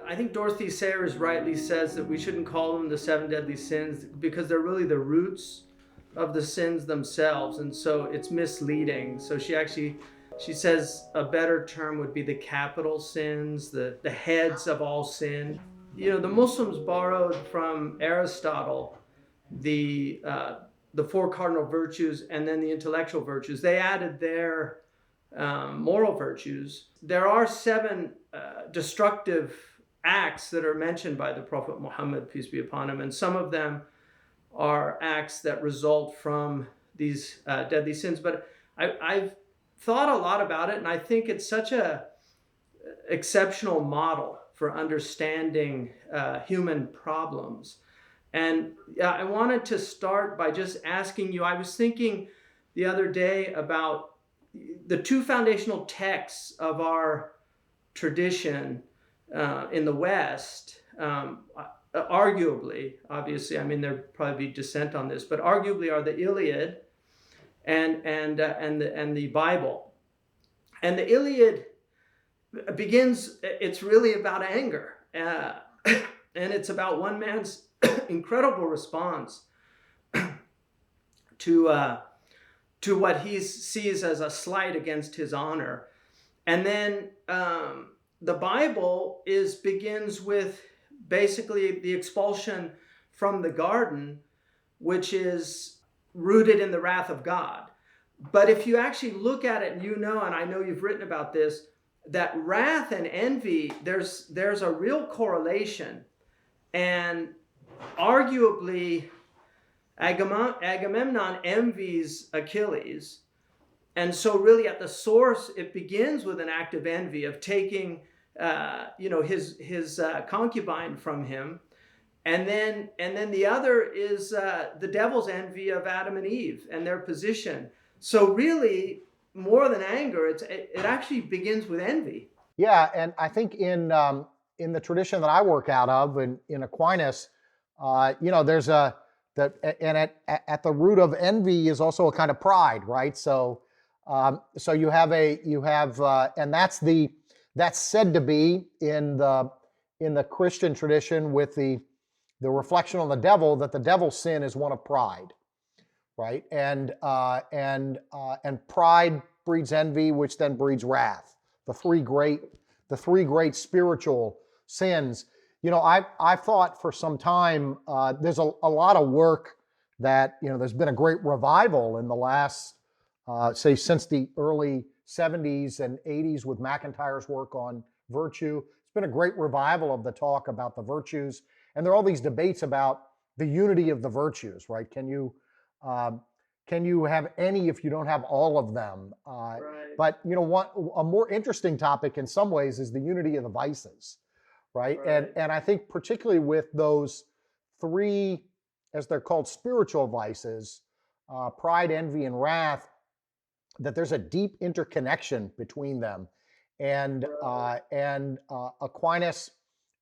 I think Dorothy Sayers rightly says that we shouldn't call them the seven deadly sins because they're really the roots of the sins themselves, and so it's misleading. So she says a better term would be the capital sins, the heads of all sin. You know, the Muslims borrowed from Aristotle the uh, the four cardinal virtues and then the intellectual virtues. They added their moral virtues. There are seven destructive acts that are mentioned by the Prophet Muhammad, peace be upon him, and some of them are acts that result from these deadly sins. But I've thought a lot about it, and I think it's such a exceptional model for understanding human problems. And I wanted to start by just asking you, I was thinking the other day about the two foundational texts of our tradition in the West, arguably, obviously, I mean, there'd probably be dissent on this, but arguably are the Iliad and the Bible. And the Iliad begins, it's really about anger. And it's about one man's incredible response to what he sees as a slight against his honor. And then the Bible begins with basically the expulsion from the garden, which is rooted in the wrath of God. But if you actually look at it, and you know, and I know you've written about this, that wrath and envy, there's a real correlation. And arguably, Agamemnon envies Achilles. And so really at the source, it begins with an act of envy, of taking his concubine from him. And then the other is the devil's envy of Adam and Eve and their position. So really, more than anger, it actually begins with envy. Yeah, and I think in the tradition that I work out of, in Aquinas, there's at the root of envy is also a kind of pride, right? So you have and that's said to be in the Christian tradition with the reflection on the devil, that the devil's sin is one of pride, right? And pride breeds envy, which then breeds wrath. The three great spiritual sins. You know, I've thought for some time, there's a lot of work that, there's been a great revival in the last, say, since the early 70s and 80s with McIntyre's work on virtue. It's been a great revival of the talk about the virtues. And there are all these debates about the unity of the virtues, right? Can you have any if you don't have all of them? Right. But a more interesting topic in some ways is the unity of the vices, right? And I think particularly with those three, as they're called, spiritual vices, pride, envy, and wrath, that there's a deep interconnection between them. And Aquinas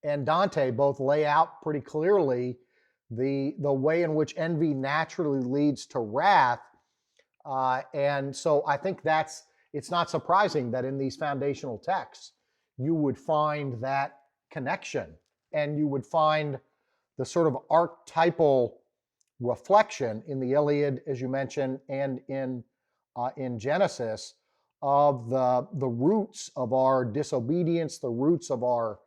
and Dante both lay out pretty clearly the way in which envy naturally leads to wrath. And so I think it's not surprising that in these foundational texts, you would find that connection, and you would find the sort of archetypal reflection in the Iliad, as you mentioned, and in Genesis, of the roots of our disobedience, the roots of our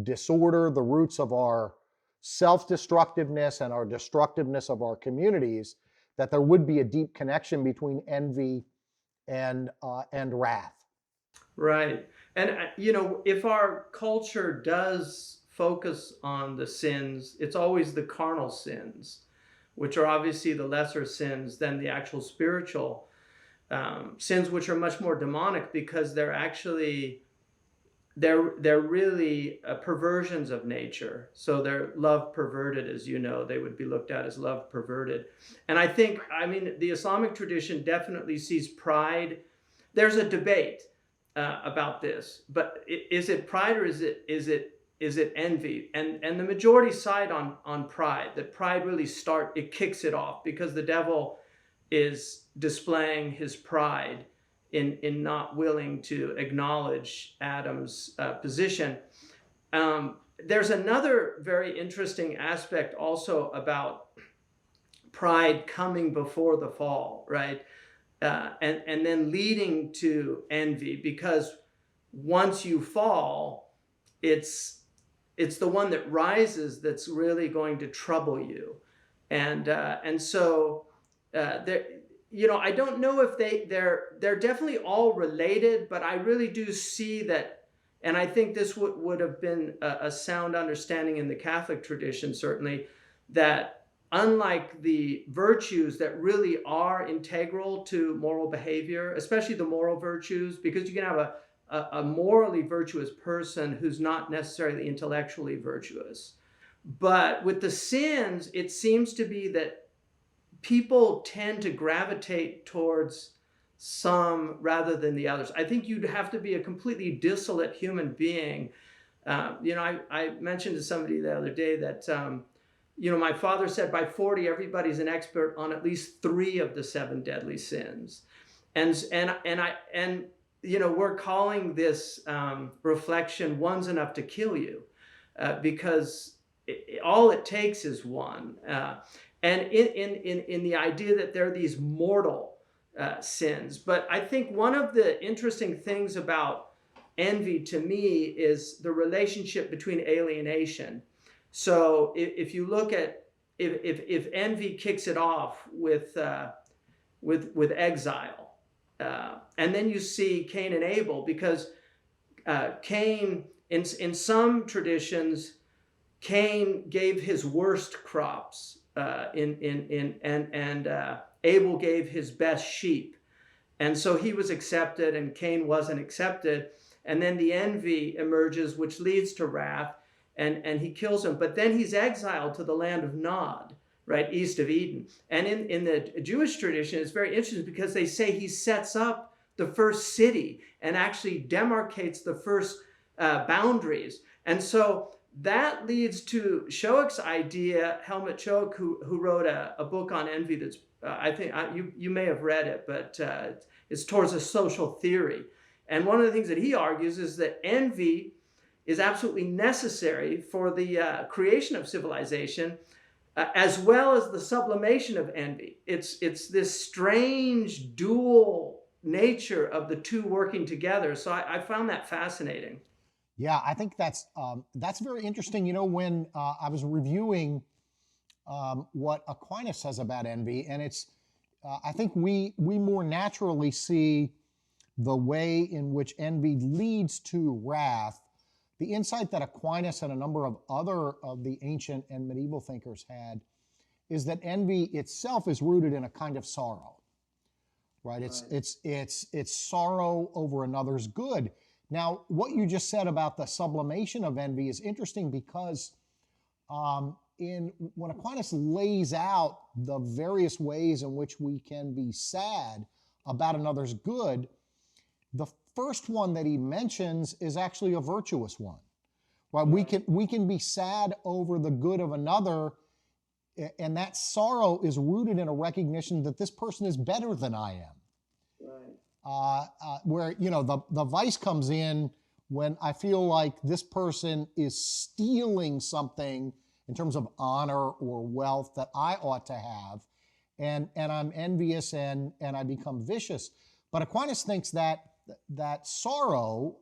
disorder, the roots of our self-destructiveness and our destructiveness of our communities, that there would be a deep connection between envy and wrath. Right. And, if our culture does focus on the sins, it's always the carnal sins, which are obviously the lesser sins than the actual spiritual sins, which are much more demonic because they're really perversions of nature. So they're love perverted, as you know, they would be looked at as love perverted. And I think, the Islamic tradition definitely sees pride. There's a debate about this, but is it pride or is it envy? And the majority side on pride, that pride really it kicks it off because the devil is displaying his pride in not willing to acknowledge Adam's position. there's another very interesting aspect also about pride coming before the fall, right? And then leading to envy, because once you fall, it's the one that rises that's really going to trouble you, and so there, I don't know if they're definitely all related, but I really do see that, and I think this would have been a sound understanding in the Catholic tradition, certainly, that unlike the virtues that really are integral to moral behavior, especially the moral virtues, because you can have a morally virtuous person who's not necessarily intellectually virtuous. But with the sins, it seems to be that people tend to gravitate towards some rather than the others. I think you'd have to be a completely dissolute human being. I mentioned to somebody the other day that my father said by 40, everybody's an expert on at least 3 of the 7 deadly sins. And we're calling this reflection, one's enough to kill you, because all it takes is one. And in the idea that there are these mortal sins. But I think one of the interesting things about envy to me is the relationship between alienation. So if you look at, if envy kicks it off with exile, and then you see Cain and Abel, because Cain, in some traditions, Cain gave his worst crops, and Abel gave his best sheep, and so he was accepted, and Cain wasn't accepted, and then the envy emerges, which leads to wrath, and he kills him. But then he's exiled to the land of Nod, right, east of Eden. And in the Jewish tradition, it's very interesting because they say he sets up the first city and actually demarcates the first boundaries. And so that leads to Shoek's idea, Helmut Shoek, who wrote a book on envy that's, I think you may have read it, but it's towards a social theory. And one of the things that he argues is that envy is absolutely necessary for the creation of civilization, as well as the sublimation of envy. It's this strange dual nature of the two working together. So I found that fascinating. Yeah, I think that's very interesting. When I was reviewing what Aquinas says about envy, and it's I think we more naturally see the way in which envy leads to wrath. The insight that Aquinas and a number of other of the ancient and medieval thinkers had is that envy itself is rooted in a kind of sorrow, right? It's sorrow over another's good. Now, what you just said about the sublimation of envy is interesting because when Aquinas lays out the various ways in which we can be sad about another's good, the first one that he mentions is actually a virtuous one. Right? We can be sad over the good of another, and that sorrow is rooted in a recognition that this person is better than I am. Right. Where the vice comes in when I feel like this person is stealing something in terms of honor or wealth that I ought to have, and I'm envious and I become vicious. But Aquinas thinks that sorrow,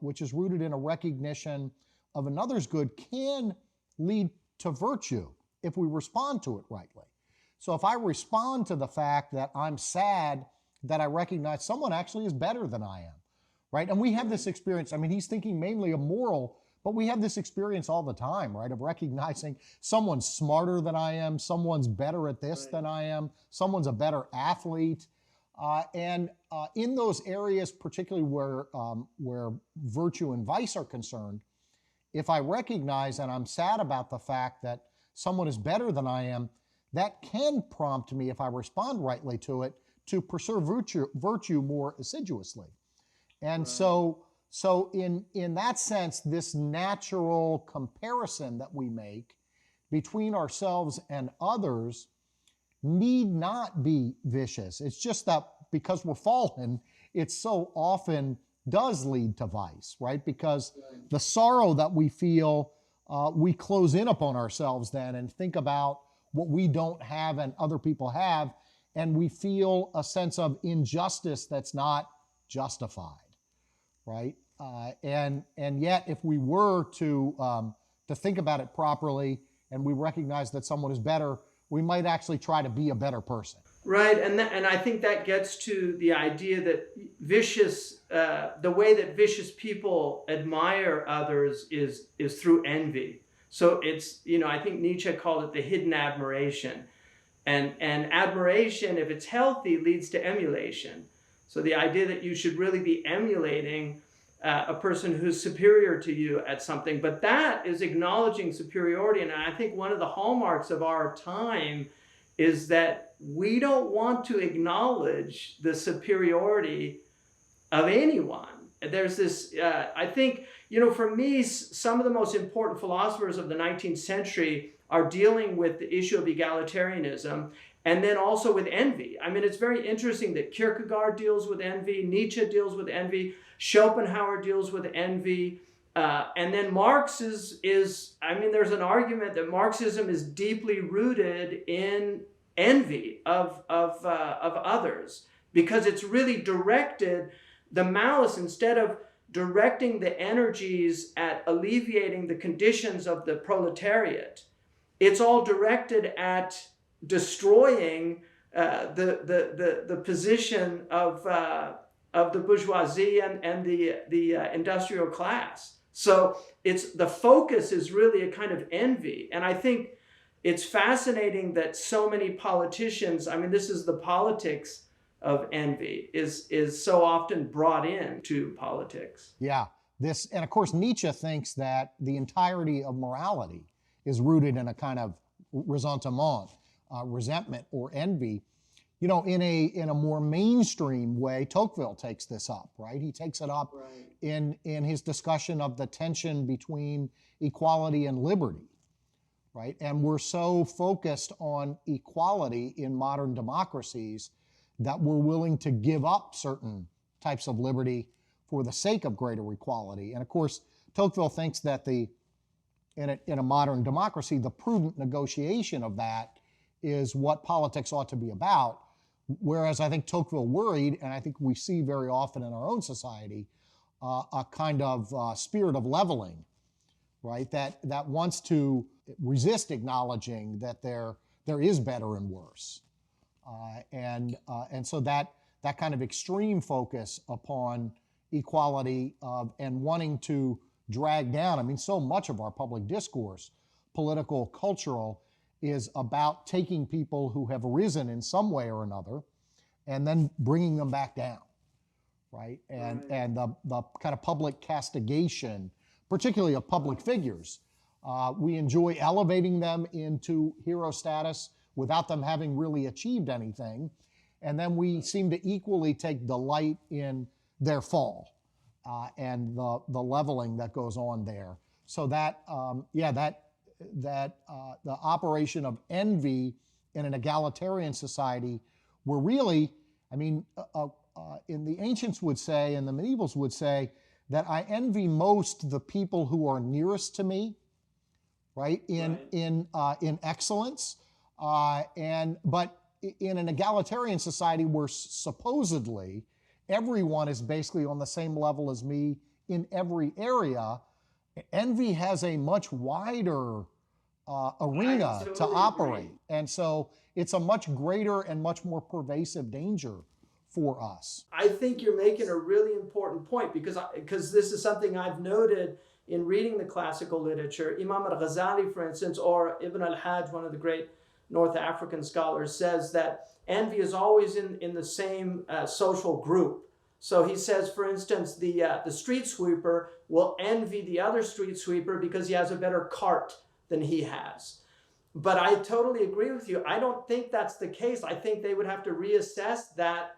which is rooted in a recognition of another's good, can lead to virtue if we respond to it rightly. So if I respond to the fact that I'm sad, that I recognize someone actually is better than I am, right? And we have this experience. I mean, he's thinking mainly of moral, but we have this experience all the time, right? Of recognizing someone's smarter than I am, someone's better at this than I am, someone's a better athlete. And in those areas, particularly where virtue and vice are concerned, if I recognize and I'm sad about the fact that someone is better than I am, that can prompt me, if I respond rightly to it, to pursue virtue more assiduously. And so in that sense, this natural comparison that we make between ourselves and others need not be vicious. It's just that because we're fallen, it so often does lead to vice, right? Because the sorrow that we feel we close in upon ourselves then and think about what we don't have and other people have, and we feel a sense of injustice that's not justified, right? And yet, if we were to think about it properly, and we recognize that someone is better, we might actually try to be a better person. Right, and I think that gets to the idea that the way that vicious people admire others is through envy. So it's, I think Nietzsche called it the hidden admiration. And admiration, if it's healthy, leads to emulation. So the idea that you should really be emulating a person who's superior to you at something, but that is acknowledging superiority. And I think one of the hallmarks of our time is that we don't want to acknowledge the superiority of anyone. There's this, I think, for me, some of the most important philosophers of the 19th century are dealing with the issue of egalitarianism and then also with envy. I mean, it's very interesting that Kierkegaard deals with envy, Nietzsche deals with envy, Schopenhauer deals with envy, and then Marx is there's an argument that Marxism is deeply rooted in envy of others, because it's really directed the malice, instead of directing the energies at alleviating the conditions of the proletariat, it's all directed at destroying the position of the bourgeoisie and the industrial class. So the focus is really a kind of envy. And I think it's fascinating that so many politicians, this is the politics of envy, is so often brought into politics. Yeah, and of course Nietzsche thinks that the entirety of morality is rooted in a kind of ressentiment, resentment or envy. In a more mainstream way, Tocqueville takes this up, right? He takes it up in his discussion of the tension between equality and liberty, right? And we're so focused on equality in modern democracies that we're willing to give up certain types of liberty for the sake of greater equality. And of course, Tocqueville thinks that in a modern democracy, the prudent negotiation of that is what politics ought to be about. Whereas I think Tocqueville worried, and I think we see very often in our own society, a kind of spirit of leveling, right? That wants to resist acknowledging that there is better and worse, and so that kind of extreme focus upon equality and wanting to drag down. So much of our public discourse, political, cultural, is about taking people who have risen in some way or another and then bringing them back down, right? And the kind of public castigation, particularly of public figures. We enjoy elevating them into hero status without them having really achieved anything. And then we seem to equally take delight in their fall and the leveling that goes on there. So that the operation of envy in an egalitarian society, where really, in the ancients would say, and the medievals would say, that I envy most the people who are nearest to me, right? In excellence, but in an egalitarian society where supposedly everyone is basically on the same level as me in every area, envy has a much wider arena to operate. And so it's a much greater and much more pervasive danger for us. I think you're making a really important point, because this is something I've noted in reading the classical literature. Imam al-Ghazali, for instance, or Ibn al-Hajj, one of the great North African scholars, says that envy is always in the same social group. So he says, for instance, the street sweeper will envy the other street sweeper because he has a better cart than he has. But I totally agree with you. I don't think that's the case. I think they would have to reassess that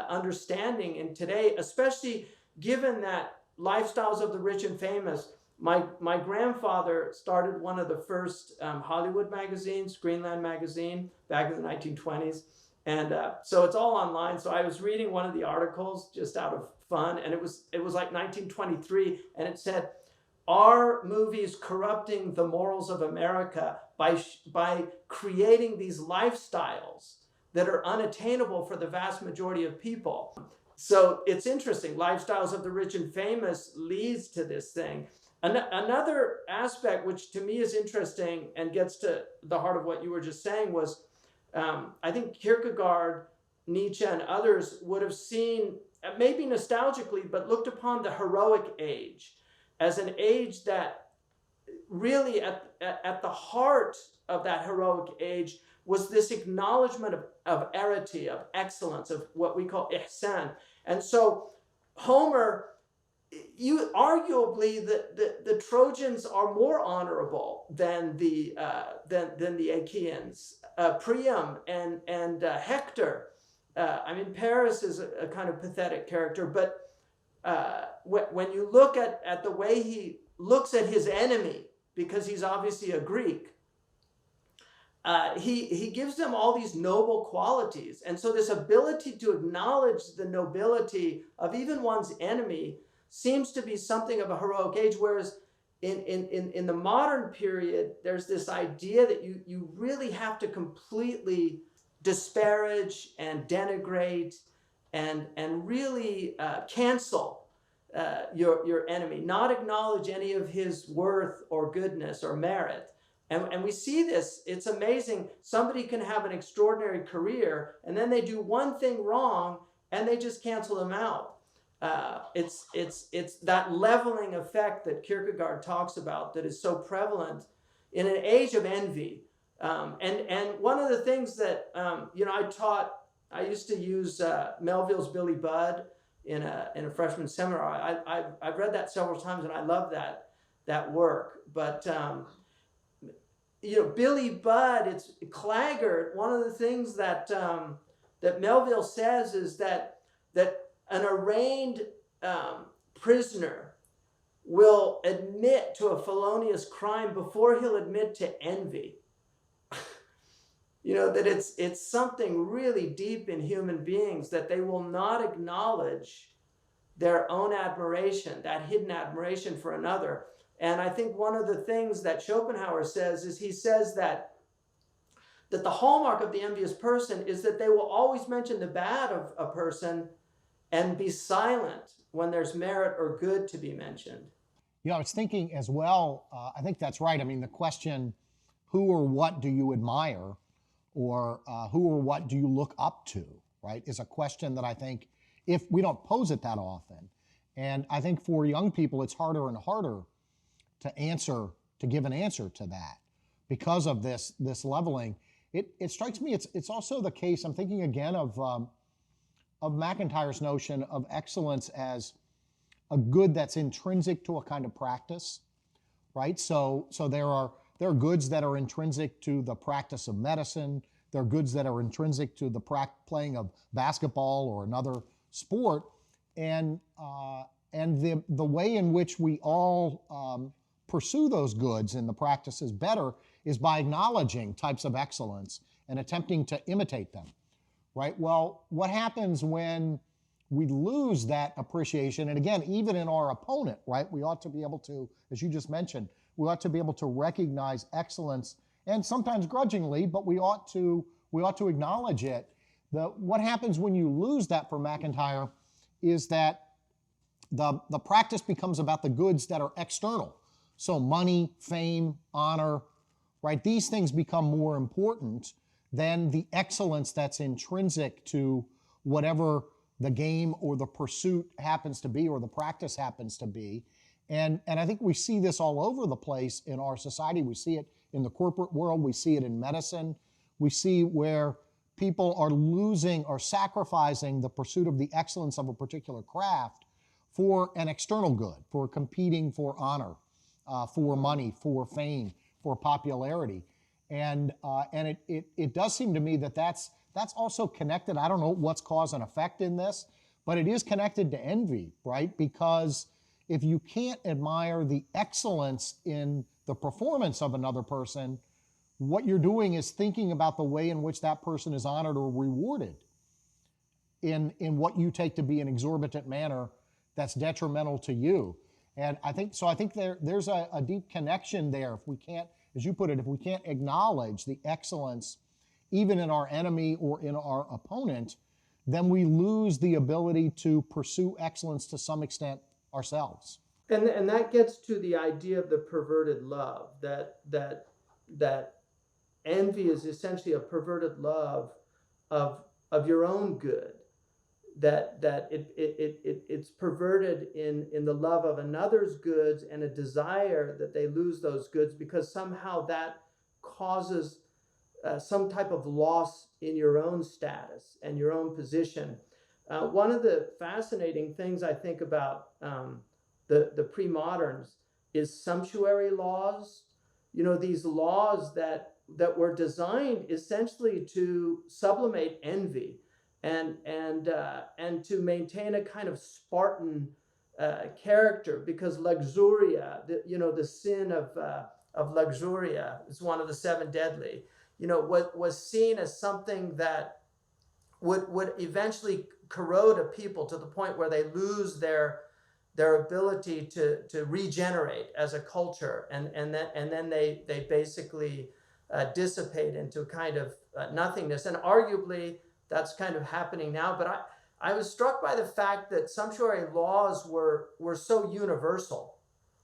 understanding in today, especially given that lifestyles of the rich and famous. My grandfather started one of the first Hollywood magazines, Greenland magazine, back in the 1920s. And so it's all online. So I was reading one of the articles just out of fun, and it was like 1923, and it said, are movies corrupting the morals of America by creating these lifestyles that are unattainable for the vast majority of people? So it's interesting. Lifestyles of the rich and famous leads to this thing. Another aspect, which to me is interesting and gets to the heart of what you were just saying, was I think Kierkegaard, Nietzsche, and others would have seen, maybe nostalgically, but looked upon the heroic age as an age that really at the heart of that heroic age was this acknowledgement of arete, of excellence, of what we call ihsan. And so Homer, you arguably the Trojans are more honorable than the Achaeans. Priam and Hector. I mean, Paris is a kind of pathetic character, but when you look at the way he looks at his enemy, because he's obviously a Greek, he gives them all these noble qualities. And so this ability to acknowledge the nobility of even one's enemy seems to be something of a heroic age, whereas in the modern period, there's this idea that you really have to completely disparage and denigrate and really cancel your enemy, not acknowledge any of his worth or goodness or merit. And we see this, it's amazing. Somebody can have an extraordinary career and then they do one thing wrong and they just cancel them out. It's that leveling effect that Kierkegaard talks about that is so prevalent in an age of envy. And one of the things that, I used to use Melville's Billy Budd in a freshman seminar. I've read that several times and I love that work. But, Billy Budd, it's Claggart. One of the things that Melville says is that an arraigned prisoner will admit to a felonious crime before he'll admit to envy. That it's something really deep in human beings that they will not acknowledge their own admiration, that hidden admiration for another. And I think one of the things that Schopenhauer says is he says that the hallmark of the envious person is that they will always mention the bad of a person and be silent when there's merit or good to be mentioned. I was thinking as well, I think that's right. I mean, the question, who or what do you admire, or who or what do you look up to, right, is a question that I think if we don't pose it that often. And I think for young people, it's harder and harder to give an answer to that because of this leveling. It strikes me, it's also the case, I'm thinking again of MacIntyre's notion of excellence as a good that's intrinsic to a kind of practice, right? So there are goods that are intrinsic to the practice of medicine. There are goods that are intrinsic to the playing of basketball or another sport, and the way in which we all pursue those goods and the practices better is by acknowledging types of excellence and attempting to imitate them, right? Well, what happens when we lose that appreciation? And again, even in our opponent, right? We ought to be able to, as you just mentioned, we ought to be able to recognize excellence, and sometimes grudgingly, but we ought to acknowledge it. What happens when you lose that for MacIntyre is that the practice becomes about the goods that are external. So money, fame, honor, right? These things become more important than the excellence that's intrinsic to whatever the game or the pursuit happens to be or the practice happens to be. And I think we see this all over the place in our society. We see it in the corporate world. We see it in medicine. We see where people are losing or sacrificing the pursuit of the excellence of a particular craft for an external good, for competing for honor, for money, for fame, for popularity. And it does seem to me that that's also connected. I don't know what's cause and effect in this, but it is connected to envy, right? Because if you can't admire the excellence in the performance of another person, what you're doing is thinking about the way in which that person is honored or rewarded in what you take to be an exorbitant manner that's detrimental to you. And I think so. I think there's a deep connection there. If we can't, as you put it, if we can't acknowledge the excellence, even in our enemy or in our opponent, then we lose the ability to pursue excellence to some extent ourselves. And that gets to the idea of the perverted love, that envy is essentially a perverted love of your own good, that it's perverted in the love of another's goods and a desire that they lose those goods because somehow that causes some type of loss in your own status and your own position. One of the fascinating things I think about the pre-moderns is sumptuary laws. You know, these laws that were designed essentially to sublimate envy and to maintain a kind of Spartan character, because luxuria, the sin of luxuria, is one of the seven deadly. Was seen as something that would eventually corrode a people to the point where they lose their ability to regenerate as a culture, and then they basically dissipate into kind of nothingness. And arguably that's kind of happening now. But I was struck by the fact that sumptuary laws were so universal.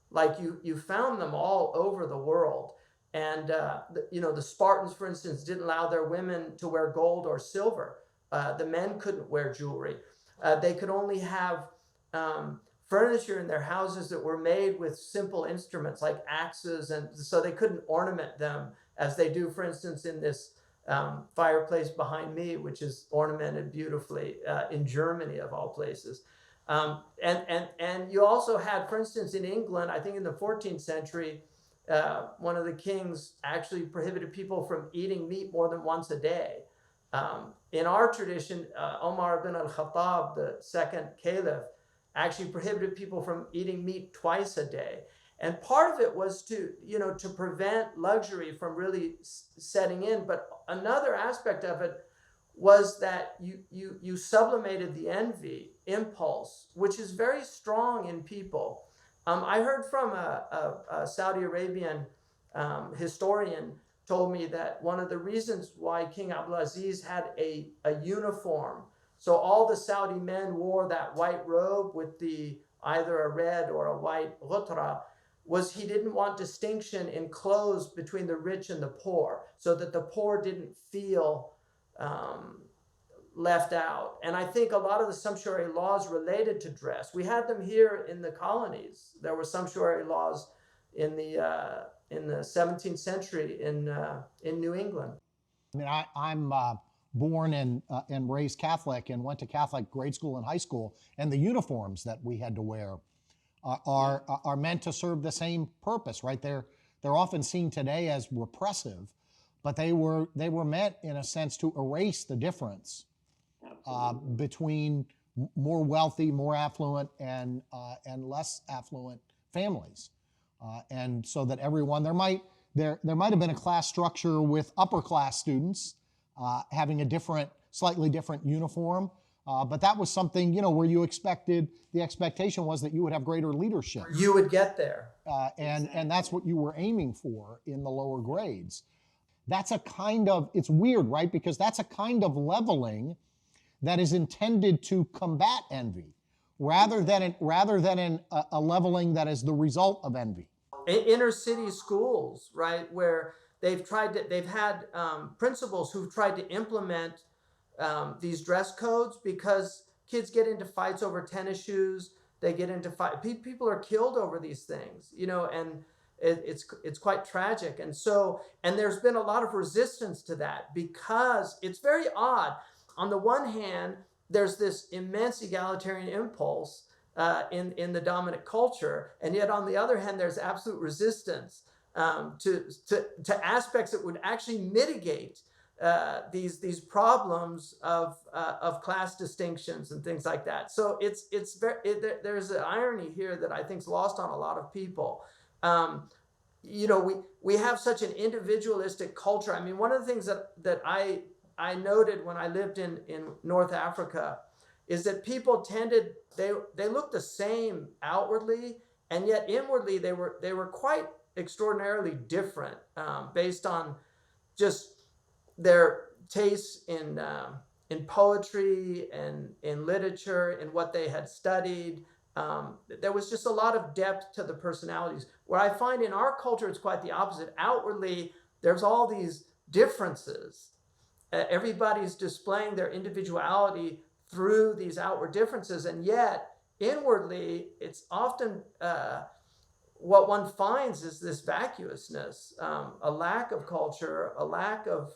Like you found them all over the world. And the Spartans, for instance, didn't allow their women to wear gold or silver. The men couldn't wear jewelry. They could only have furniture in their houses that were made with simple instruments like axes, and so they couldn't ornament them as they do, for instance, in this fireplace behind me, which is ornamented beautifully in Germany, of all places. And you also had, for instance, in England, I think in the 14th century, one of the kings actually prohibited people from eating meat more than once a day. In our tradition, Omar ibn al-Khattab, the second caliph, actually prohibited people from eating meat twice a day. And part of it was to prevent luxury from really setting in. But another aspect of it was that you sublimated the envy impulse, which is very strong in people. I heard from a Saudi Arabian historian told me that one of the reasons why King Abdulaziz had a uniform, so all the Saudi men wore that white robe with either a red or a white ghutra, was he didn't want distinction in clothes between the rich and the poor, so that the poor didn't feel left out. And I think a lot of the sumptuary laws related to dress, we had them here in the colonies. There were sumptuary laws in the 17th century in New England. I mean, I'm born and raised Catholic and went to Catholic grade school and high school, and the uniforms that we had to wear are meant to serve the same purpose, right? They're often seen today as repressive, but they were meant in a sense to erase the difference between more wealthy, more affluent, and less affluent families, and so that everyone there might have been a class structure with upper class students having a slightly different uniform, but that was something where the expectation was that you would have greater leadership. You would get there, and that's what you were aiming for in the lower grades. That's it's weird, right? Because that's a kind of leveling that is intended to combat envy, rather than a leveling that is the result of envy. Inner city schools, right, where they've had principals who've tried to implement these dress codes because kids get into fights over tennis shoes. They get into people are killed over these things, and it's quite tragic. And there's been a lot of resistance to that because it's very odd. On the one hand, there's this immense egalitarian impulse in the dominant culture, and yet on the other hand, there's absolute resistance to aspects that would actually mitigate these problems of class distinctions and things like that. So there's an irony here that I think is lost on a lot of people. We have such an individualistic culture. I mean, one of the things that I noted when I lived in North Africa is that people they look the same outwardly, and yet inwardly they were quite extraordinarily different, based on just their tastes in poetry and in literature and what they had studied. There was just a lot of depth to the personalities. Where I find in our culture, it's quite the opposite. Outwardly, there's all these differences. Everybody's displaying their individuality through these outward differences, and yet inwardly, it's often what one finds is this vacuousness, a lack of culture, a lack of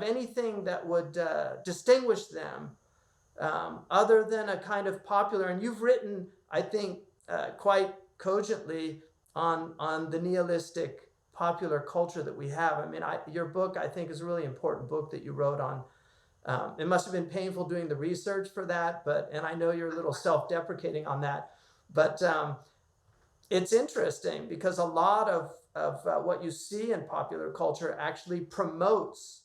anything that would distinguish them, other than a kind of popular. And you've written, I think, quite cogently on the nihilistic popular culture that we have. I mean, your book, I think, is a really important book that you wrote on. It must have been painful doing the research for that, and I know you're a little self-deprecating on that, but it's interesting because a lot of what you see in popular culture actually promotes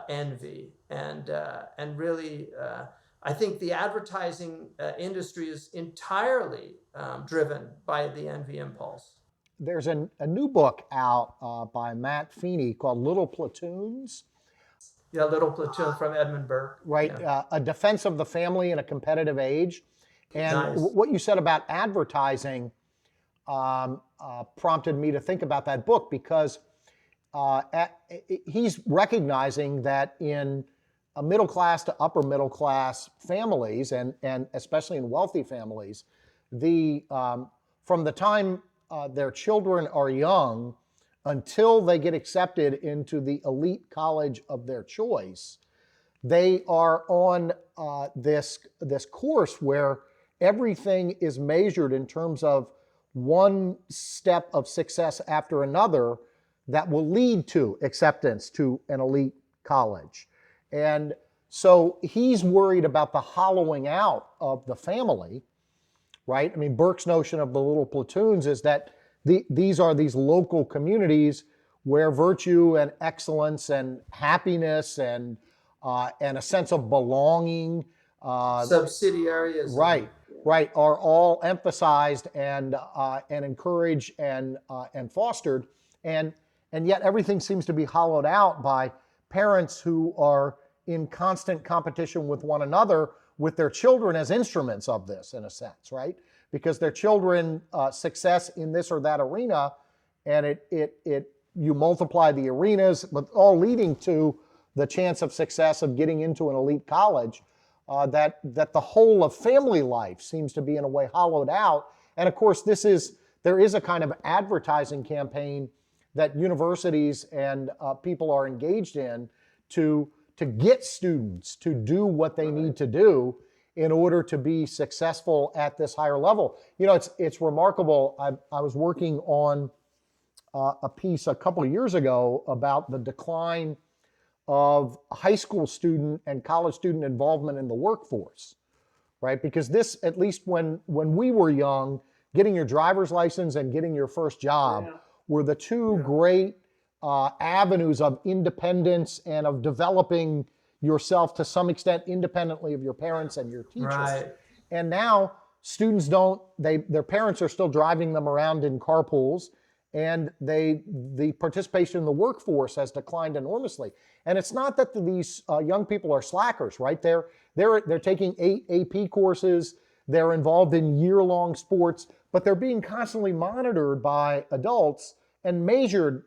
envy, and really, I think the advertising industry is entirely driven by the envy impulse. There's a new book out by Matt Feeney called Little Platoons. Yeah, Little Platoon from Edmund Burke. Right, Yeah. A defense of the family in a competitive age. And Nice. What you said about advertising prompted me to think about that book, because he's recognizing that in a middle class to upper middle class families, and especially in wealthy families, from the time their children are young until they get accepted into the elite college of their choice, they are on this course where everything is measured in terms of one step of success after another that will lead to acceptance to an elite college. And so he's worried about the hollowing out of the family, right? I mean, Burke's notion of the little platoons is that these are these local communities where virtue and excellence and happiness and a sense of belonging, subsidiarism, right, are all emphasized and encouraged and fostered, and yet everything seems to be hollowed out by parents who are in constant competition with one another, with their children as instruments of this, in a sense, right? Because their children success in this or that arena, and you multiply the arenas, but all leading to the chance of success of getting into an elite college. That the whole of family life seems to be in a way hollowed out. And of course, there is a kind of advertising campaign that universities and people are engaged in to get students to do what they need to do in order to be successful at this higher level. You know, it's remarkable. I was working on a piece a couple of years ago about the decline of high school student and college student involvement in the workforce, right? Because this, at least when we were young, getting your driver's license and getting your first job were the two great avenues of independence and of developing yourself to some extent independently of your parents and your teachers. Right. And now students their parents are still driving them around in carpools, and the participation in the workforce has declined enormously. And it's not that these young people are slackers, right? They're taking 8 AP courses, they're involved in year-long sports, but they're being constantly monitored by adults and measured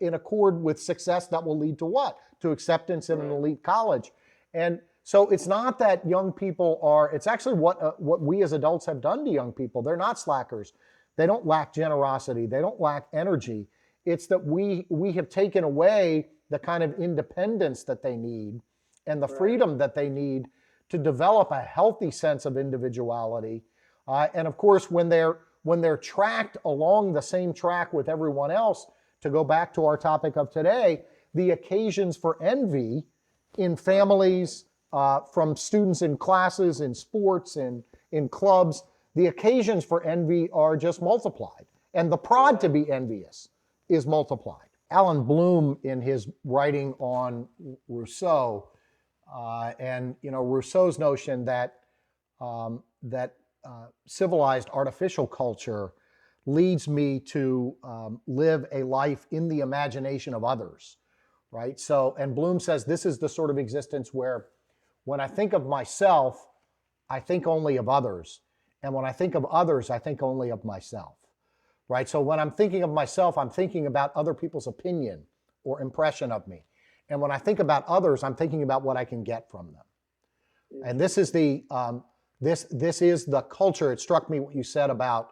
in accord with success that will lead to what? To acceptance in an elite college. And so it's not that young people it's actually what we as adults have done to young people. They're not slackers. They don't lack generosity. They don't lack energy. It's that we have taken away the kind of independence that they need and the freedom that they need to develop a healthy sense of individuality. And of course, when they're tracked along the same track with everyone else, to go back to our topic of today, the occasions for envy in families, from students in classes, in sports, in clubs, the occasions for envy are just multiplied. And the prod to be envious is multiplied. Alan Bloom, in his writing on Rousseau, and Rousseau's notion that civilized artificial culture leads me to live a life in the imagination of others, right? So, and Bloom says this is the sort of existence where when I think of myself, I think only of others. And when I think of others, I think only of myself, right? So when I'm thinking of myself, I'm thinking about other people's opinion or impression of me. And when I think about others, I'm thinking about what I can get from them. And this is the this is the culture. It struck me what you said about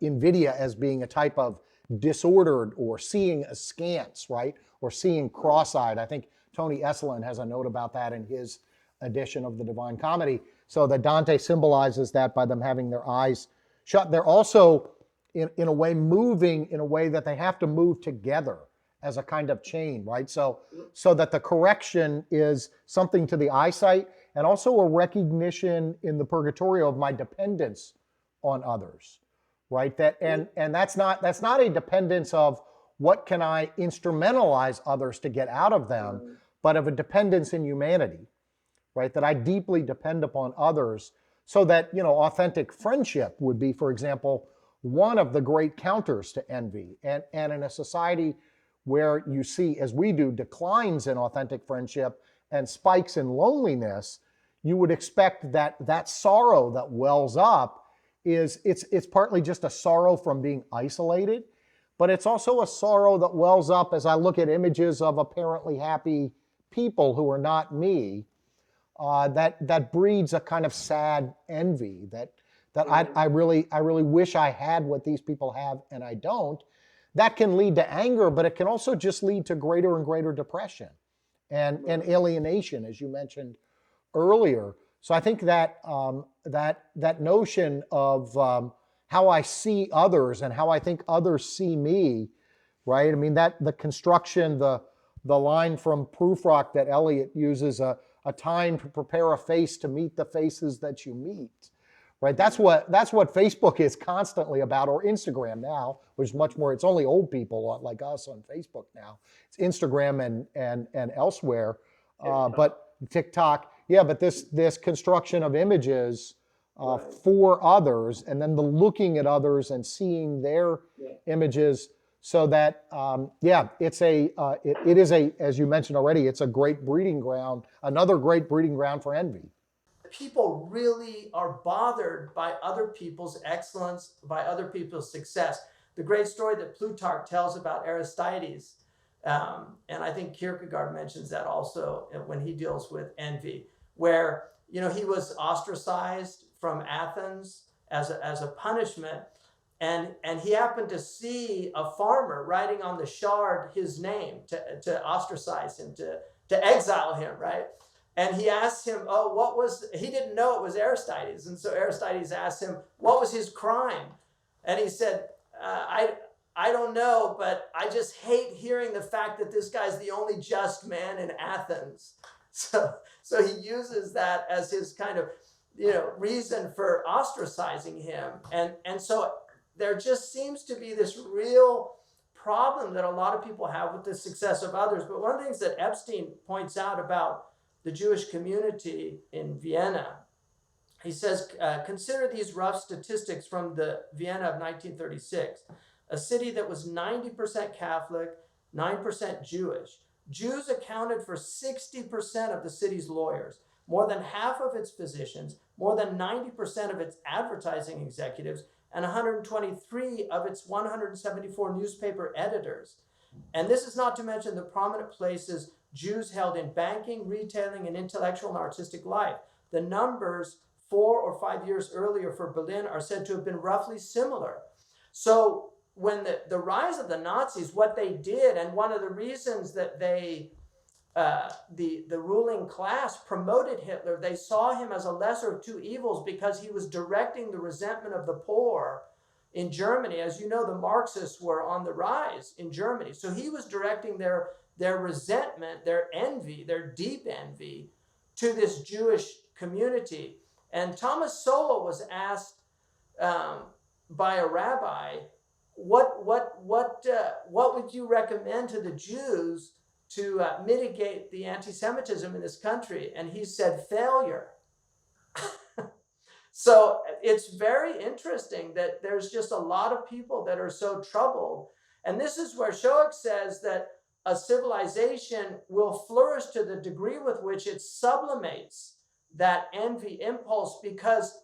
NVIDIA as being a type of disordered or seeing askance, right? Or seeing cross-eyed. I think Tony Esolen has a note about that in his edition of the Divine Comedy. So that Dante symbolizes that by them having their eyes shut. They're also, in a way, moving in a way that they have to move together as a kind of chain, right? So that the correction is something to the eyesight and also a recognition in the purgatorio of my dependence on others, right? That and that's not a dependence of what can I instrumentalize others to get out of them, but of a dependence in humanity, right? That I deeply depend upon others, so that, you know, authentic friendship would be, for example, one of the great counters to envy. And in a society where you see, as we do, declines in authentic friendship and spikes in loneliness, you would expect that sorrow that wells up it's partly just a sorrow from being isolated, but it's also a sorrow that wells up as I look at images of apparently happy people who are not me. That breeds a kind of sad envy that I really wish I had what these people have and I don't. That can lead to anger, but it can also just lead to greater and greater depression and alienation, as you mentioned earlier. So I think that that notion of how I see others and how I think others see me, right? I mean, that the construction, the line from Prufrock that Eliot uses, a time to prepare a face to meet the faces that you meet, right? That's what Facebook is constantly about, or Instagram now, which is much more. It's only old people like us on Facebook now. It's Instagram and elsewhere, but TikTok, yeah. But this construction of images for others, and then the looking at others and seeing their images. So that, it's it is a, as you mentioned already, it's a great breeding ground, another great breeding ground for envy. People really are bothered by other people's excellence, by other people's success. The great story that Plutarch tells about Aristides, and I think Kierkegaard mentions that also when he deals with envy, where, you know, he was ostracized from Athens as a punishment. And he happened to see a farmer writing on the shard his name to ostracize him, to exile him, right? And he asked him, he didn't know it was Aristides. And so Aristides asked him, what was his crime? And he said, I don't know, but I just hate hearing the fact that this guy's the only just man in Athens. So he uses that as his kind of, you know, reason for ostracizing him. And so there just seems to be this real problem that a lot of people have with the success of others. But one of the things that Epstein points out about the Jewish community in Vienna, he says, consider these rough statistics from the Vienna of 1936, a city that was 90% Catholic, 9% Jewish. Jews accounted for 60% of the city's lawyers, more than half of its physicians, more than 90% of its advertising executives, and 123 of its 174 newspaper editors. And this is not to mention the prominent places Jews held in banking, retailing, and intellectual and artistic life. The numbers 4 or 5 years earlier for Berlin are said to have been roughly similar. So when the rise of the Nazis, what they did, and one of the reasons that they the ruling class promoted Hitler, they saw him as a lesser of two evils because he was directing the resentment of the poor in Germany. As you know, the Marxists were on the rise in Germany. So he was directing their resentment, their envy, their deep envy to this Jewish community. And Thomas Sowell was asked by a rabbi, what would you recommend to the Jews to mitigate the anti-Semitism in this country? And he said, failure. So it's very interesting that there's just a lot of people that are so troubled. And this is where Shoek says that a civilization will flourish to the degree with which it sublimates that envy impulse, because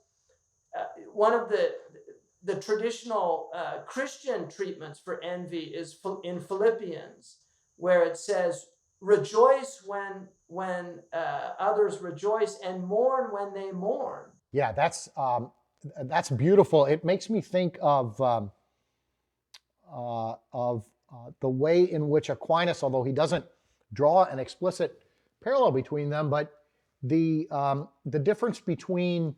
one of the traditional Christian treatments for envy is in Philippians, where it says, "Rejoice when others rejoice, and mourn when they mourn." Yeah, that's beautiful. It makes me think of the way in which Aquinas, although he doesn't draw an explicit parallel between them, but the difference between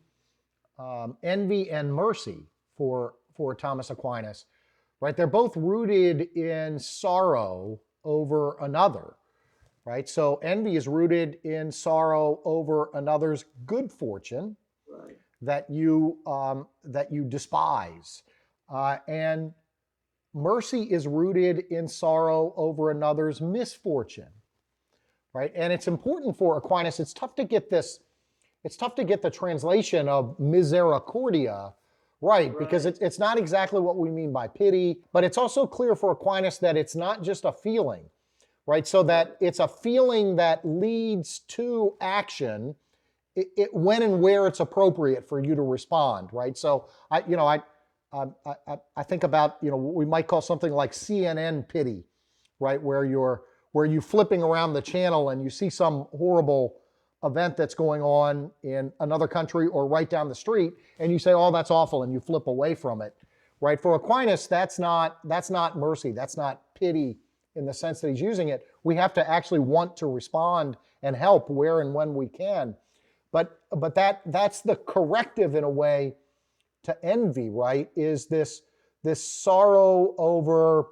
envy and mercy for Thomas Aquinas, right? They're both rooted in sorrow over another, right? So envy is rooted in sorrow over another's good fortune, Right. that you despise, and mercy is rooted in sorrow over another's misfortune, right? And it's important for Aquinas. It's tough to get this. It's tough to get the translation of misericordia right, because it's not exactly what we mean by pity, but it's also clear for Aquinas that it's not just a feeling, right? So that it's a feeling that leads to action when and where it's appropriate for you to respond, right? So I think about, what we might call something like CNN pity, right? Where you flipping around the channel and you see some horrible event that's going on in another country or right down the street, and you say, "Oh, that's awful," and you flip away from it, right? For Aquinas, that's not mercy, that's not pity in the sense that he's using it. We have to actually want to respond and help where and when we can. But that's the corrective in a way to envy, right? Is this sorrow over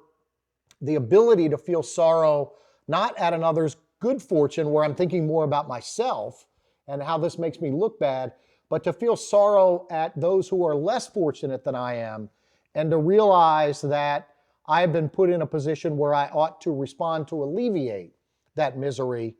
the ability to feel sorrow, not at another's good fortune, where I'm thinking more about myself and how this makes me look bad, but to feel sorrow at those who are less fortunate than I am, and to realize that I've been put in a position where I ought to respond to alleviate that misery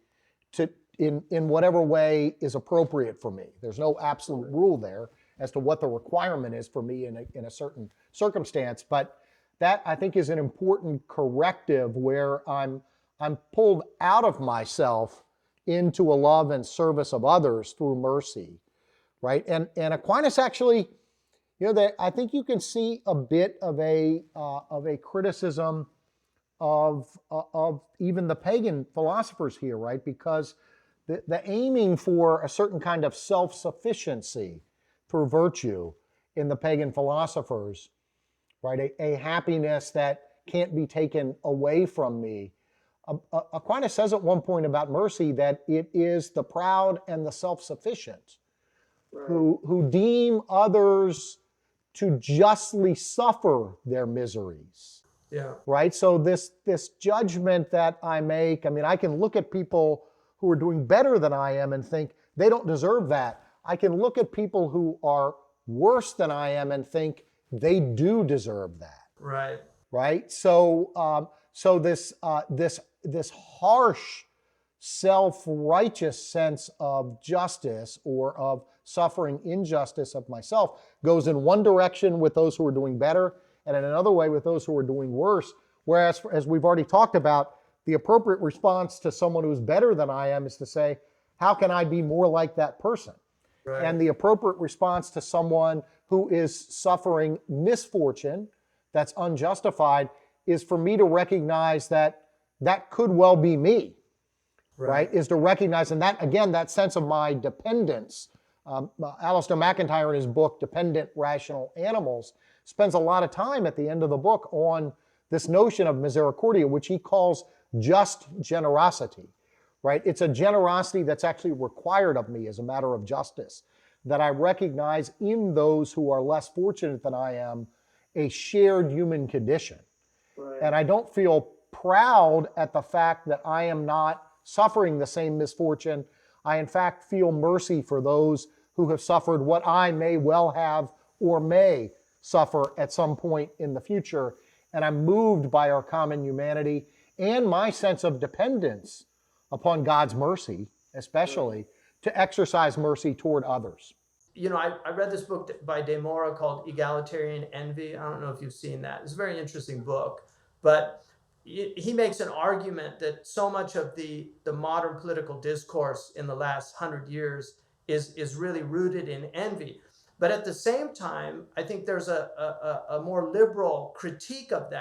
in whatever way is appropriate for me. There's no absolute rule there as to what the requirement is for me in a certain circumstance, but that, I think, is an important corrective where I'm pulled out of myself into a love and service of others through mercy, right? And Aquinas actually, I think you can see a bit of a criticism of even the pagan philosophers here, right? Because the aiming for a certain kind of self-sufficiency through virtue in the pagan philosophers, right? A happiness that can't be taken away from me. Aquinas says at one point about mercy that it is the proud and the self-sufficient who deem others to justly suffer their miseries. Yeah. Right? So this judgment that I make, I can look at people who are doing better than I am and think they don't deserve that. I can look at people who are worse than I am and think they do deserve that. Right. Right? So this harsh, self-righteous sense of justice or of suffering injustice of myself goes in one direction with those who are doing better, and in another way with those who are doing worse. Whereas, as we've already talked about, the appropriate response to someone who's better than I am is to say, how can I be more like that person? Right. And the appropriate response to someone who is suffering misfortune that's unjustified is for me to recognize that could well be me, right? Is to recognize, and that, again, that sense of my dependence. Alistair McIntyre, in his book, Dependent Rational Animals, spends a lot of time at the end of the book on this notion of misericordia, which he calls just generosity, right? It's a generosity that's actually required of me as a matter of justice, that I recognize in those who are less fortunate than I am a shared human condition. Right. And I don't feel proud at the fact that I am not suffering the same misfortune. I, in fact, feel mercy for those who have suffered what I may well have or may suffer at some point in the future. And I'm moved by our common humanity and my sense of dependence upon God's mercy, especially, to exercise mercy toward others. I read this book by De Mora called Egalitarian Envy. I don't know if you've seen that. It's a very interesting book, but he makes an argument that so much of the modern political discourse in the last 100 years is really rooted in envy. But at the same time, I think there's a more liberal critique of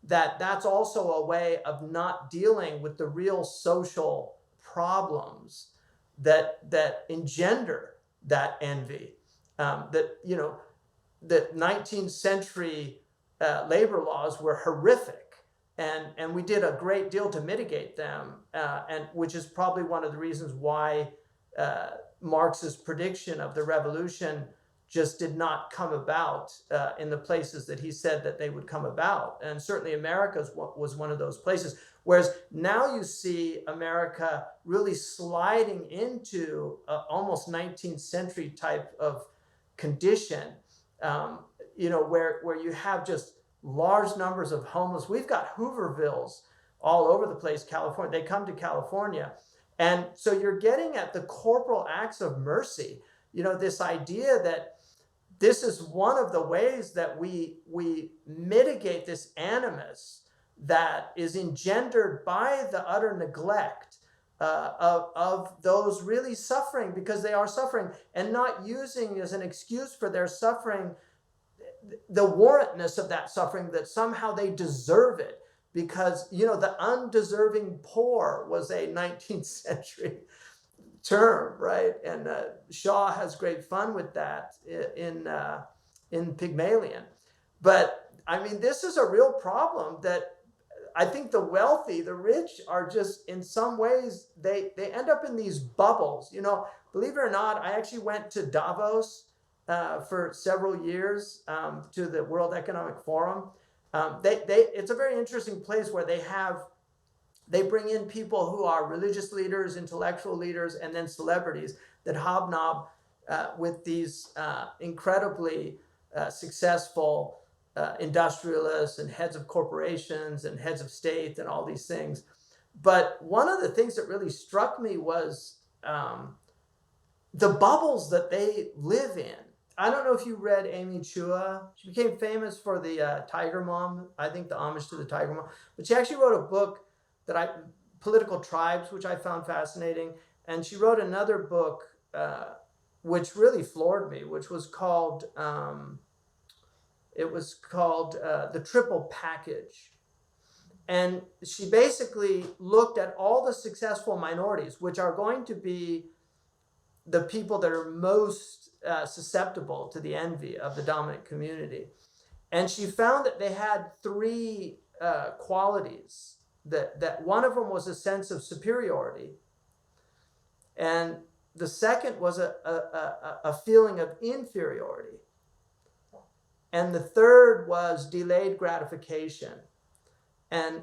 that's also a way of not dealing with the real social problems that engender that envy. That 19th century labor laws were horrific, and we did a great deal to mitigate them, and which is probably one of the reasons why Marx's prediction of the revolution just did not come about in the places that he said that they would come about. And certainly America was one of those places. Whereas now you see America really sliding into almost 19th century type of condition, where you have just large numbers of homeless. We've got Hoovervilles all over the place, California. They come to California. And so you're getting at the corporal acts of mercy, this idea that this is one of the ways that we mitigate this animus that is engendered by the utter neglect of those really suffering, because they are suffering, and not using as an excuse for their suffering the warrantness of that suffering, that somehow they deserve it because, the undeserving poor was a 19th century term, right? And Shaw has great fun with that in Pygmalion. But I mean, this is a real problem that I think the wealthy, the rich, are just, in some ways, they end up in these bubbles. Believe it or not, I actually went to Davos for several years, to the World Economic Forum. It's a very interesting place where they bring in people who are religious leaders, intellectual leaders, and then celebrities that hobnob with these incredibly successful industrialists and heads of corporations and heads of state and all these things. But one of the things that really struck me was the bubbles that they live in. I don't know if you read Amy Chua. She became famous for the Tiger Mom, I think, the homage to the Tiger Mom. But she actually wrote a book Political Tribes, which I found fascinating. And she wrote another book, which really floored me, which was called, The Triple Package. And she basically looked at all the successful minorities, which are going to be the people that are most susceptible to the envy of the dominant community. And she found that they had three qualities. That one of them was a sense of superiority, and the second was a feeling of inferiority, and the third was delayed gratification. And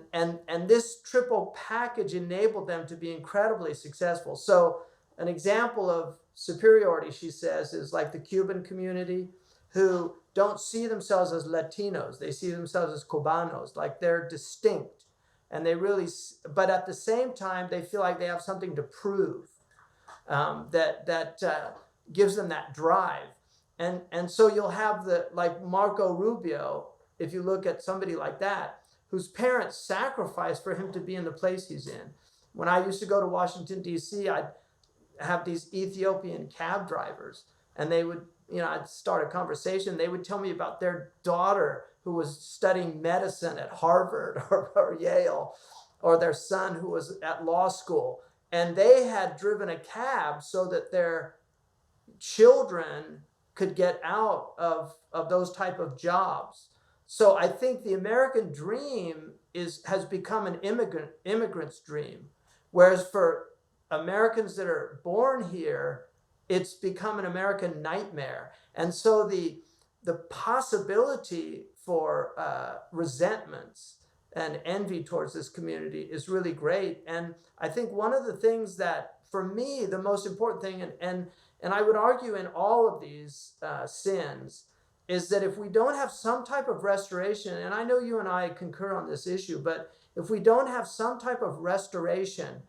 this triple package enabled them to be incredibly successful. So an example of superiority, she says, is like the Cuban community, who don't see themselves as Latinos. They see themselves as Cubanos, like they're distinct. And but at the same time, they feel like they have something to prove, that gives them that drive. And so you'll have like Marco Rubio, if you look at somebody like that, whose parents sacrificed for him to be in the place he's in. When I used to go to Washington, D.C., I'd have these Ethiopian cab drivers, and they would, I'd start a conversation. They would tell me about their daughter who was studying medicine at Harvard or Yale, or their son who was at law school. And they had driven a cab so that their children could get out of those type of jobs. So I think the American dream has become an immigrant's dream, whereas for Americans that are born here, it's become an American nightmare. And so the possibility for resentments and envy towards this community is really great. And I think one of the things that, for me, the most important thing, and I would argue in all of these sins, is that if we don't have some type of restoration, and I know you and I concur on this issue, but if we don't have some type of restoration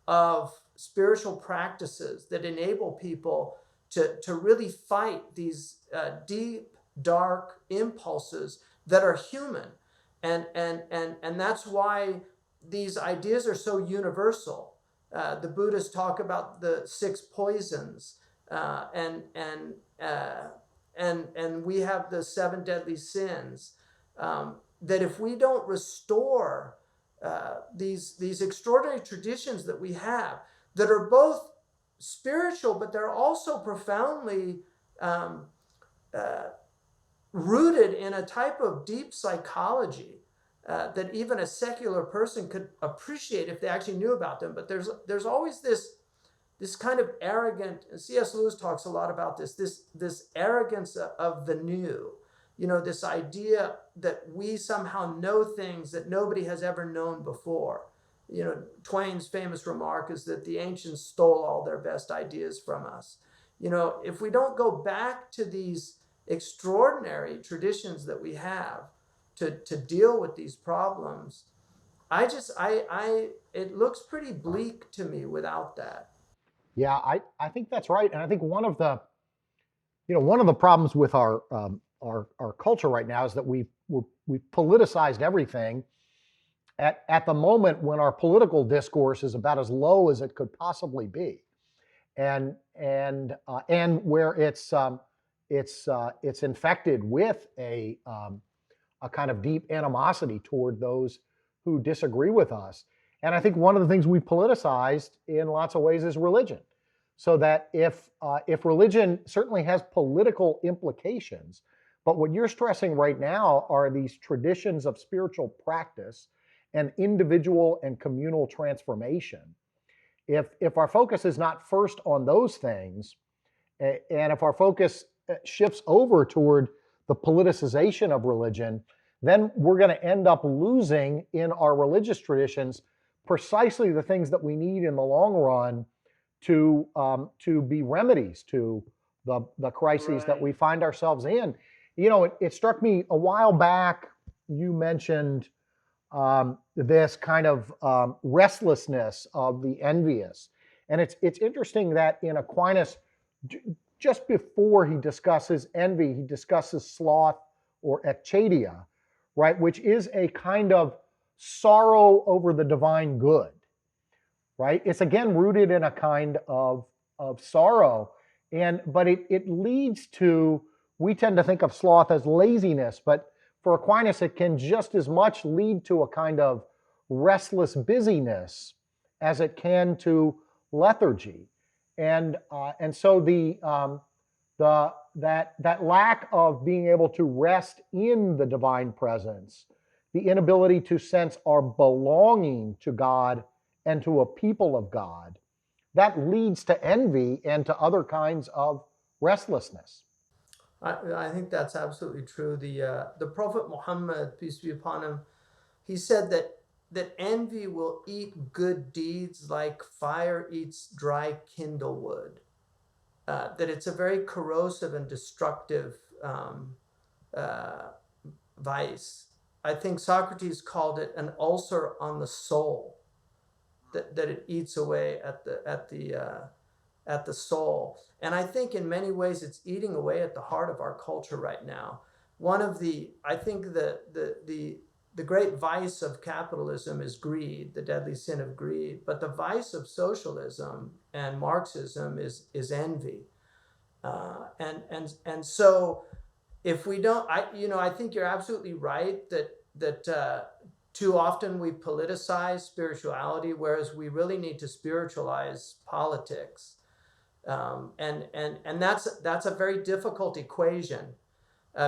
of spiritual practices that enable people to really fight these deep, dark impulses that are human. And that's why these ideas are so universal. The Buddhists talk about the six poisons, uh, and and uh, and we have the seven deadly sins. That if we don't restore these extraordinary traditions that we have, that are both spiritual, but they're also profoundly um, uh, rooted in a type of deep psychology that even a secular person could appreciate if they actually knew about them. But there's always this kind of arrogant, and C.S. Lewis talks a lot about this arrogance of the new. This idea that we somehow know things that nobody has ever known before. Twain's famous remark is that the ancients stole all their best ideas from us. If we don't go back to these extraordinary traditions that we have to deal with these problems, it looks pretty bleak to me without that. Yeah, I think that's right. And I think one of the problems with our culture right now is that we've politicized everything at the moment when our political discourse is about as low as it could possibly be, and where it's infected with a kind of deep animosity toward those who disagree with us. And I think one of the things we politicized in lots of ways is religion. So that if religion certainly has political implications, but what you're stressing right now are these traditions of spiritual practice and individual and communal transformation. If our focus is not first on those things, and if our focus shifts over toward the politicization of religion, then we're going to end up losing in our religious traditions precisely the things that we need in the long run to be remedies to the crises that we find ourselves in. It struck me a while back. You mentioned this kind of restlessness of the envious, and it's interesting that in Aquinas, just before he discusses envy, he discusses sloth or ecchadia, right, which is a kind of sorrow over the divine good. Right? It's again rooted in a kind of sorrow. But it leads to, we tend to think of sloth as laziness, but for Aquinas, it can just as much lead to a kind of restless busyness as it can to lethargy. And so that lack of being able to rest in the divine presence, the inability to sense our belonging to God and to a people of God, that leads to envy and to other kinds of restlessness. I think that's absolutely true. The Prophet Muhammad, peace be upon him, he said that envy will eat good deeds like fire eats dry kindle wood. That it's a very corrosive and destructive vice. I think Socrates called it an ulcer on the soul. That it eats away at the soul. And I think in many ways it's eating away at the heart of our culture right now. I think the great vice of capitalism is greed, the deadly sin of greed. But the vice of socialism and Marxism is envy. And so if we don't, I think you're absolutely right that too often we politicize spirituality, whereas we really need to spiritualize politics. And that's a very difficult equation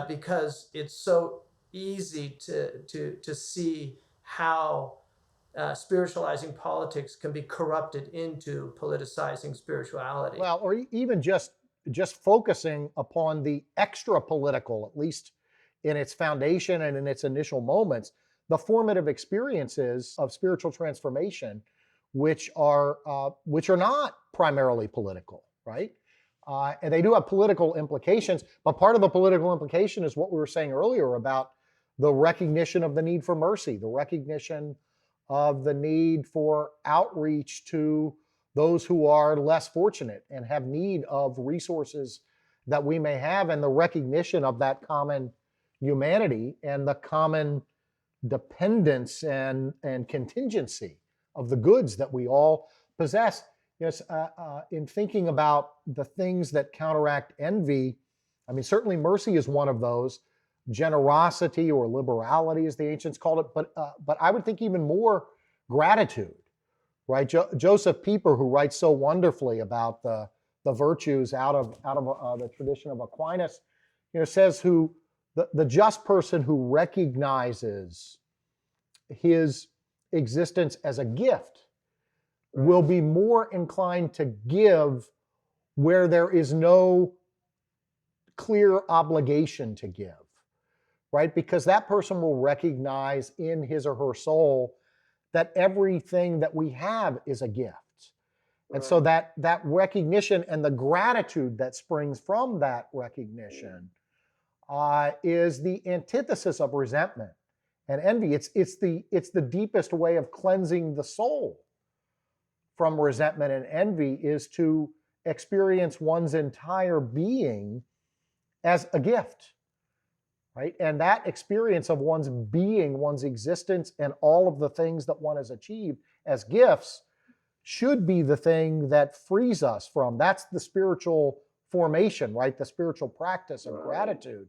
because it's so easy to see how spiritualizing politics can be corrupted into politicizing spirituality. Well, or even just focusing upon the extra political, at least in its foundation and in its initial moments, the formative experiences of spiritual transformation, which are not primarily political, right? And they do have political implications, but part of the political implication is what we were saying earlier about the recognition of the need for mercy, the recognition of the need for outreach to those who are less fortunate and have need of resources that we may have, and the recognition of that common humanity and the common dependence and contingency of the goods that we all possess. Yes, in thinking about the things that counteract envy, I mean, certainly mercy is one of those. Generosity or liberality, as the ancients called it, but I would think even more gratitude, right? Joseph Pieper, who writes so wonderfully about the virtues out of the tradition of Aquinas, says the just person who recognizes his existence as a gift will be more inclined to give where there is no clear obligation to give, right? Because that person will recognize in his or her soul that everything that we have is a gift. And so that recognition and the gratitude that springs from that recognition is the antithesis of resentment and envy. It's the deepest way of cleansing the soul from resentment and envy, is to experience one's entire being as a gift, right? And that experience of one's being, one's existence, and all of the things that one has achieved as gifts should be the thing that frees us from. That's the spiritual formation, right? The spiritual practice of gratitude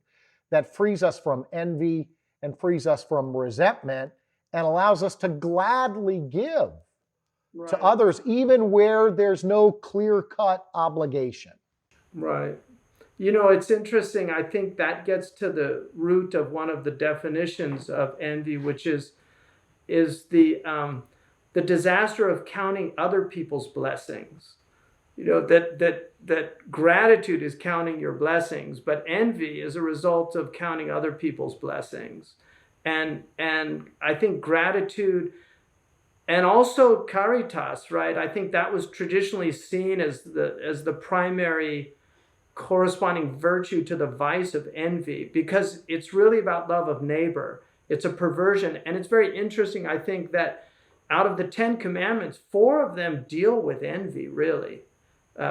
that frees us from envy and frees us from resentment and allows us to gladly give to others, even where there's no clear-cut obligation. Right. It's interesting. I think that gets to the root of one of the definitions of envy, which is the disaster of counting other people's blessings. That gratitude is counting your blessings, but envy is a result of counting other people's blessings. And I think gratitude, and also caritas, right? I think that was traditionally seen as the primary corresponding virtue to the vice of envy, because it's really about love of neighbor. It's a perversion. And it's very interesting, I think, that out of the 10 commandments, 4 of them deal with envy, really,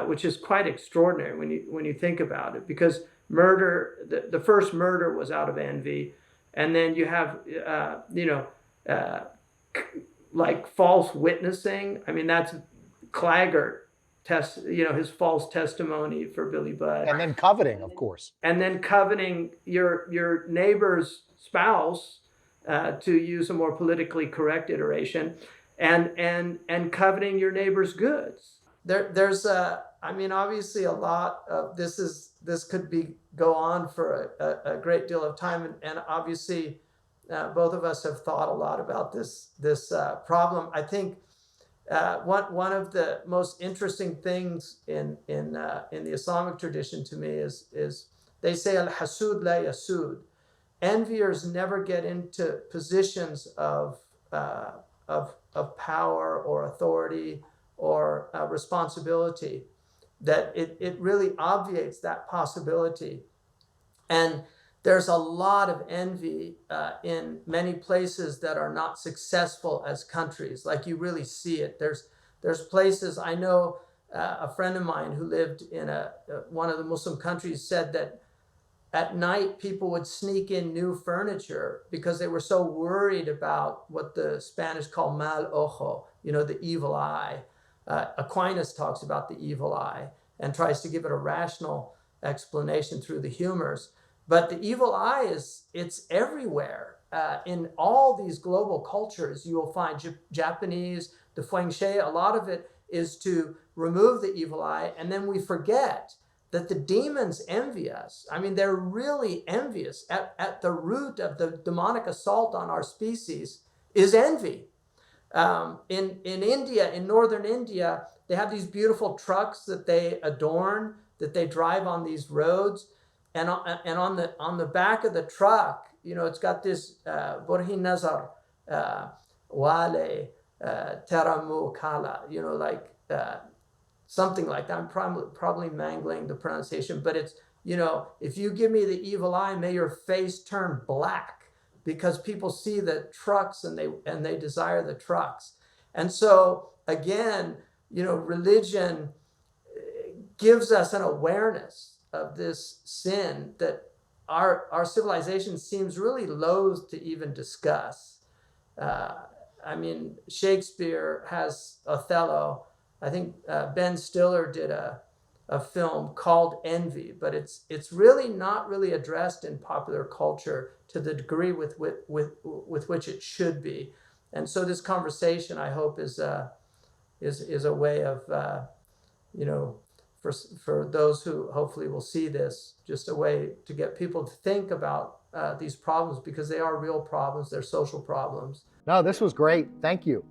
which is quite extraordinary when you think about it, because murder, the first murder was out of envy. And then you have, like false witnessing. I mean, that's Claggart, his false testimony for Billy Budd. And then coveting, of course. And then coveting your neighbor's spouse, to use a more politically correct iteration, and coveting your neighbor's goods. There's obviously a lot of this could go on for a great deal of time, and obviously both of us have thought a lot about this problem. I think one of the most interesting things in the Islamic tradition to me is they say al-hasud la yasud. Enviers never get into positions of power or authority or responsibility. That it really obviates that possibility. And there's a lot of envy in many places that are not successful as countries. Like, you really see it. There's places, I know a friend of mine who lived in one of the Muslim countries said that at night people would sneak in new furniture because they were so worried about what the Spanish call mal ojo, the evil eye. Aquinas talks about the evil eye and tries to give it a rational explanation through the humors. But the evil eye it's everywhere. In all these global cultures, you will find Japanese, the feng shui, a lot of it is to remove the evil eye. And then we forget that the demons envy us. I mean, they're really envious. At the root of the demonic assault on our species is envy. In India, in northern India, they have these beautiful trucks that they adorn, that they drive on these roads. And on the back of the truck, it's got this Borhi Nazar, Wale, Teramu Kala, something like that. I'm probably mangling the pronunciation, but it's, if you give me the evil eye, may your face turn black, because people see the trucks and they desire the trucks. And so again, religion gives us an awareness of this sin that our civilization seems really loath to even discuss. I mean, Shakespeare has Othello. I think Ben Stiller did a film called Envy, but it's really not really addressed in popular culture to the degree with which it should be. And so this conversation, I hope, is a way of for those who hopefully will see this, just a way to get people to think about these problems, because they are real problems. They're social problems. No, this was great. Thank you.